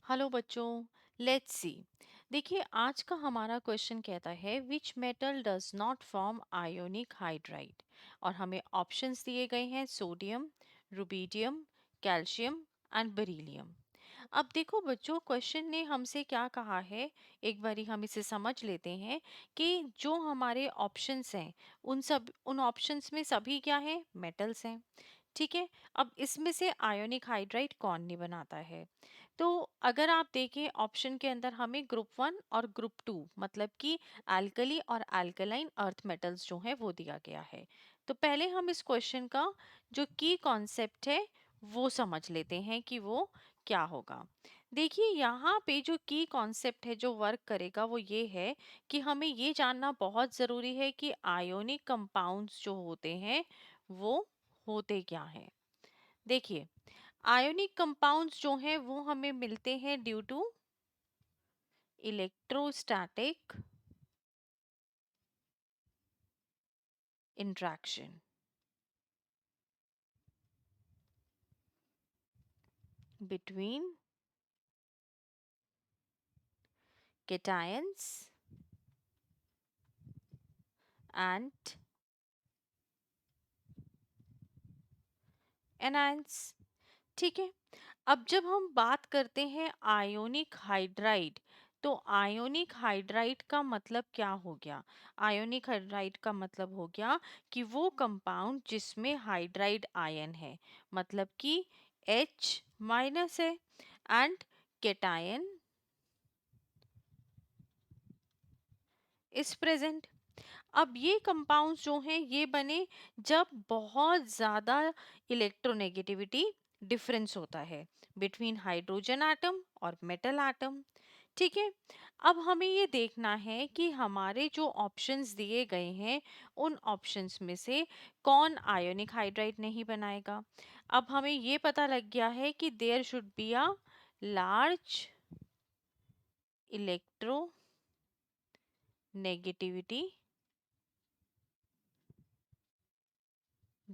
Hello बच्चों, let's see. देखिए, आज का हमारा क्वेश्चन कहता है which metal does not form ionic hydride. और हमें ऑप्शंस दिए गए हैं sodium, rubidium, calcium and beryllium. अब देखो बच्चों, क्वेश्चन ने हमसे क्या कहा है, एक बारी हम इसे समझ लेते हैं कि जो हमारे ऑप्शंस हैं उन ऑप्शंस में सभी क्या हैं, मेटल्स हैं। ठीक है। अब इसमें से आयोनिक हाइड्राइड कौन नहीं बनाता है? तो अगर आप देखें ऑप्शन के अंदर हमें ग्रुप वन और ग्रुप टू मतलब कि एल्कली और अल्कलाइन अर्थ मेटल्स जो है वो दिया गया है। तो पहले हम इस क्वेश्चन का जो की कॉन्सेप्ट है वो समझ लेते हैं कि वो क्या होगा। देखिए, यहाँ पे जो की कॉन्सेप्ट है जो वर्क करेगा वो ये है कि हमें ये जानना बहुत ज़रूरी है कि आयोनिक कंपाउंड्स जो होते हैं वो होते क्या हैं। देखिए, आयोनिक कंपाउंड्स जो हैं वो हमें मिलते हैं due to electrostatic interaction between cations and anions। ठीक है। अब जब हम बात करते हैं आयोनिक हाइड्राइड, तो आयोनिक हाइड्राइड का मतलब क्या हो गया? आयोनिक हाइड्राइड का मतलब हो गया कि वो कंपाउंड जिसमें हाइड्राइड आयन है, मतलब कि H माइनस है एंड केटायन इज प्रेजेंट। अब ये कंपाउंड्स जो हैं ये बने जब बहुत ज़्यादा इलेक्ट्रोनेगेटिविटी डिफरेंस होता है बिटवीन हाइड्रोजन एटम और मेटल एटम। ठीक है। अब हमें ये देखना है कि हमारे जो ऑप्शंस दिए गए हैं उन ऑप्शंस में से कौन आयोनिक हाइड्राइड नहीं बनाएगा। अब हमें ये पता लग गया है कि there should be a large electronegativity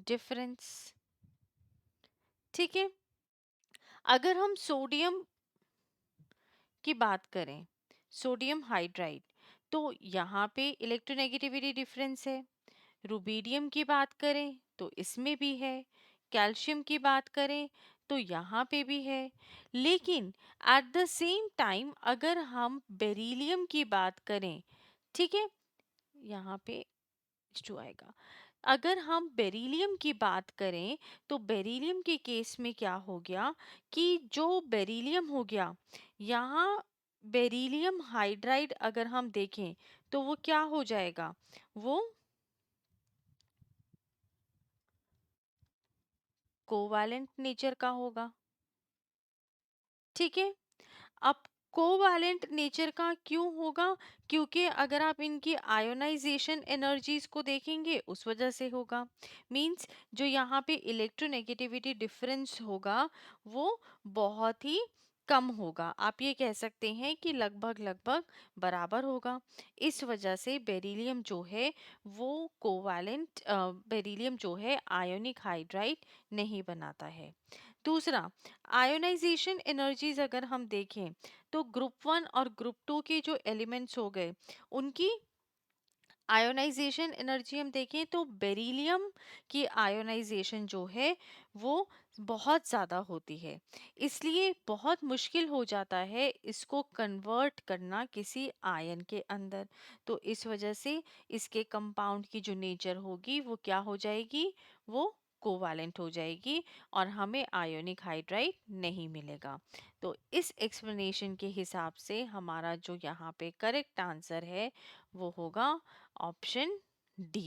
difference. ठीक है। अगर हम सोडियम की बात करें, सोडियम हाइड्राइड, तो यहाँ पे इलेक्ट्रोनेगेटिविटी डिफरेंस है। रुबीडियम की बात करें तो इसमें भी है। कैल्शियम की बात करें तो यहाँ पे भी है। लेकिन एट द सेम टाइम अगर हम बेरिलियम की बात करें, ठीक है, यहाँ पे H2 आएगा। अगर हम बेरिलियम की बात करें तो बेरिलियम के केस में क्या हो गया कि जो बेरिलियम हो गया, यहाँ बेरिलियम हाइड्राइड अगर हम देखें तो वो क्या हो जाएगा, वो कोवैलेंट नेचर का होगा। ठीक है। अब कोवैलेंट नेचर का क्यों होगा? क्योंकि अगर आप इनकी आयोनाइजेशन एनर्जीज को देखेंगे उस वजह से होगा। मींस जो यहाँ पे इलेक्ट्रोनेगेटिविटी डिफरेंस होगा वो बहुत ही कम होगा। आप ये कह सकते हैं कि लगभग लगभग बराबर होगा। इस वजह से बेरिलियम जो है वो कोवैलेंट बेरिलियम जो है आयोनिक हाइड्राइड नहीं बनाता है। दूसरा, आयोनाइजेशन एनर्जीज अगर हम देखें तो ग्रुप वन और ग्रुप टू के जो एलिमेंट्स हो गए उनकी आयोनाइजेशन एनर्जी हम देखें तो बेरिलियम की आयोनाइजेशन जो है वो बहुत ज़्यादा होती है। इसलिए बहुत मुश्किल हो जाता है इसको कन्वर्ट करना किसी आयन के अंदर। तो इस वजह से इसके कंपाउंड की जो नेचर होगी वो क्या हो जाएगी, वो कोवैलेंट हो जाएगी और हमें आयोनिक हाइड्राइड नहीं मिलेगा। तो इस एक्सप्लेनेशन के हिसाब से हमारा जो यहाँ पे करेक्ट आंसर है वो होगा option D,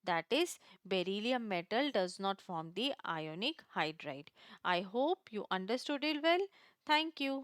that is beryllium metal does not form the ionic hydride. I hope you understood it well. Thank you.